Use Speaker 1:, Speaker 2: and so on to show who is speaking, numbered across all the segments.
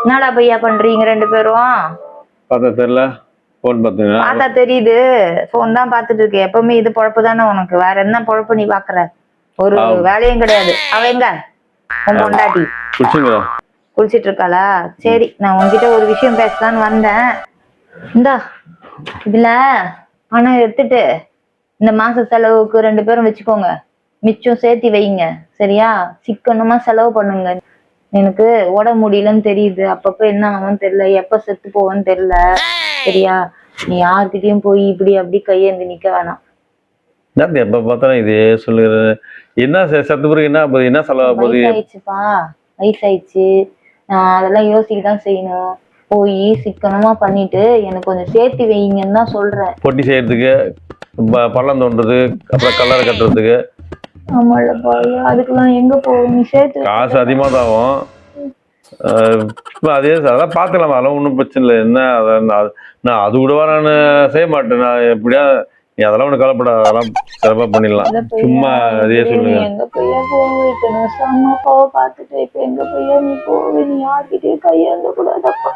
Speaker 1: என்னடா பையா பண்றீங்க ரெண்டு பேரும்?
Speaker 2: பார்த்தா தெரியல, போன் பார்த்தீங்களா?
Speaker 1: பார்த்தா தெரியுது, போன் தான் பார்த்துட்டு இருக்கேன். எப்பவுமே இது பொழப்பு தானே உனக்கு, வேற என்ன பொழப்பு நீ பாக்குற? ஒரு வேலையும் கிடையாது. அவ எங்க உன் பொண்டாட்டி? குளிச்சிட்டு இருக்காளா? சரி, நான் உன்கிட்ட ஒரு விஷயம் பேசலான்னு வந்தேன். இந்தா இதுல பணம் எடுத்துட்டு இந்த மாச செலவுக்கு ரெண்டு பேரும் வச்சுக்கோங்க, மிச்சம் சேர்த்தி வைங்க. சரியா? சிக்கனமா செலவு பண்ணுங்க. எனக்கு உடம்பு முடியலன்னு தெரியுது, அப்பப்ப என்ன ஆகும்னு தெரியல, எப்ப செத்து போவேன்னு தெரியல. சரியா? நீ யார்கிட்டயும் போய் இப்படி அப்படி கையேந்து நிக்க வேணாம்.
Speaker 2: எப்ப பார்த்தாலும் இதே சொல்லுற. என்ன சத்து பிறகு என்ன செலவு போகுது?
Speaker 1: வயசாயிடுச்சுப்பா, வயசாயிடுச்சு. நான் அதெல்லாம் யோசிக்கதான் செய்யணும். போய் சிக்கனமா பண்ணிட்டு எனக்கு கொஞ்சம் சேர்த்து வைங்கன்னு தான் சொல்றேன்.
Speaker 2: பொட்டி செய்யறதுக்கு, பள்ளம் தோண்டுறது, அப்புறம் கல்லறை கட்டுறதுக்கு.
Speaker 1: ஆமாப்பா, அதுக்கெல்லாம் எங்க போகும்? நீ சேர்த்து
Speaker 2: காசு அதிகமாக தான் ஆகும். அதே அதெல்லாம் பார்த்துக்கலாம், அதெல்லாம் ஒன்றும் பிரச்சனை இல்லை. என்ன நான் அது கூடவா நான் செய்ய மாட்டேன். நான் எப்படியா நீ அதெல்லாம் ஒன்றும் கவலைப்படாத, அதெல்லாம் சிறப்பாக பண்ணிடலாம். சும்மா அதே சொல்லுங்க.
Speaker 1: எங்க பையா போகணும், அம்மா அப்பாவை பார்த்துட்டு இப்ப எங்க பையா நீ போக, நீ யார்கிட்டயும் கையாந்த கூடாதப்பா.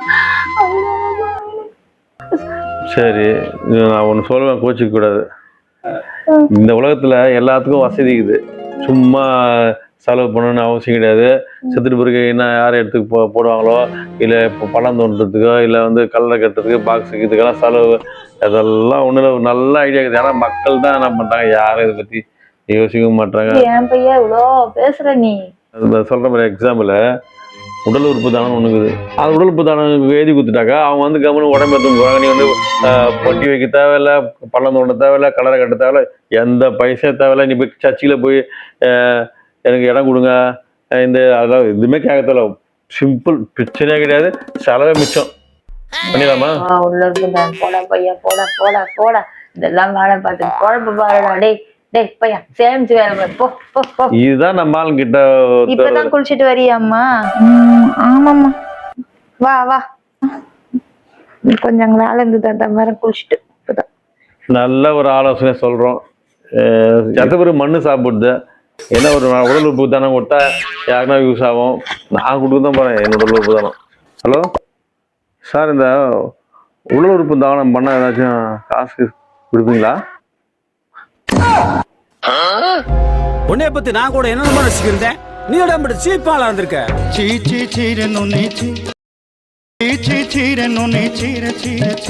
Speaker 2: சரி, நான் ஒன்று சொல்லுவேன், கோச்சிக்க கூடாது. இந்த உலகத்துல எல்லாத்துக்கும் வசதி இருக்குது. சும்மா செலவு பண்ணணும்னு அவசியம் கிடையாது. செத்துட்டு பிறகு என்ன யார் இடத்துக்கு போடுவாங்களோ, இல்லை இப்போ பணம் தோன்றதுக்கோ, இல்லை கல்லறை கட்டுறதுக்கு, பாக்ஸ் இதுக்கெல்லாம் செலவு, அதெல்லாம் ஒன்றும் ஒரு நல்ல ஐடியா இருக்குது. ஏன்னா மக்கள் தான் என்ன பண்ணுறாங்க, யாரும் இதை பற்றி யோசிக்க மாட்டாங்க.
Speaker 1: என் பையா இவ்வளோ பேசுற நீ.
Speaker 2: சொல்ற மாதிரி எக்ஸாம்பிள், உடல் உறுப்பு தானம் ஒன்று இருக்குது. அந்த உடல் உறுப்பு தானம் எழுதி கொடுத்துட்டாக்கா அவங்க கவனம் உடம்பு எடுத்துக்குவாங்க. நீ பொட்டி வைக்க தேவையில்லை, பள்ளம் தோண்ட தேவையில்லை, கலரை கட்ட தேவையில்லை, எந்த பைசா தேவையில்லை. நீ போய் சர்ச்சில் போய் எனக்கு இடம் கொடுங்க, அதெல்லாம் எதுவுமே கேட்க தேவை. சிம்பிள், பிரச்சனையே கிடையாது, செலவே மிச்சம். பண்ணிடலாமா?
Speaker 1: உள்ள இருக்கு போடா பையா, போடா போடா போடா. இதெல்லாம் வேலை பார்த்து குழப்ப பாருடா. டேய் பையா, சேமிச்சு வேலை போ போ போ.
Speaker 2: இதுதான் நம்ம ஆளுங்கிட்ட.
Speaker 1: இப்பதான் குளிச்சுட்டு வரியாம்மா? ஆமாம்மா, வா வா. கொஞ்சம் வேலை இருந்தது, அந்த மாதிரி குளிச்சுட்டு இப்பதான்.
Speaker 2: நல்ல ஒரு ஆலோசனை சொல்றோம். எத்த பேர் மண்ணு சாப்பிடுது, என்ன ஒரு உடல் உறுப்பு தானம் கொடுத்தா யாருன்னா யூஸ் ஆகும். நான் கொடுக்க தான் போறேன் என்னோட உடல் உறுப்பு தானம். ஹலோ சார், இந்த உடல் உறுப்பு தானம் பண்ண ஏதாச்சும் காசு கொடுப்பீங்களா?
Speaker 3: உன்னைய பத்தி நான் கூட என்ன ரசிக்கிறேன். நீ உடம்பு சீப்பாளா இருந்திருக்க. சீ சீ சீரனு நீ சீ சீ சீரனு நீ சீர சீர சீ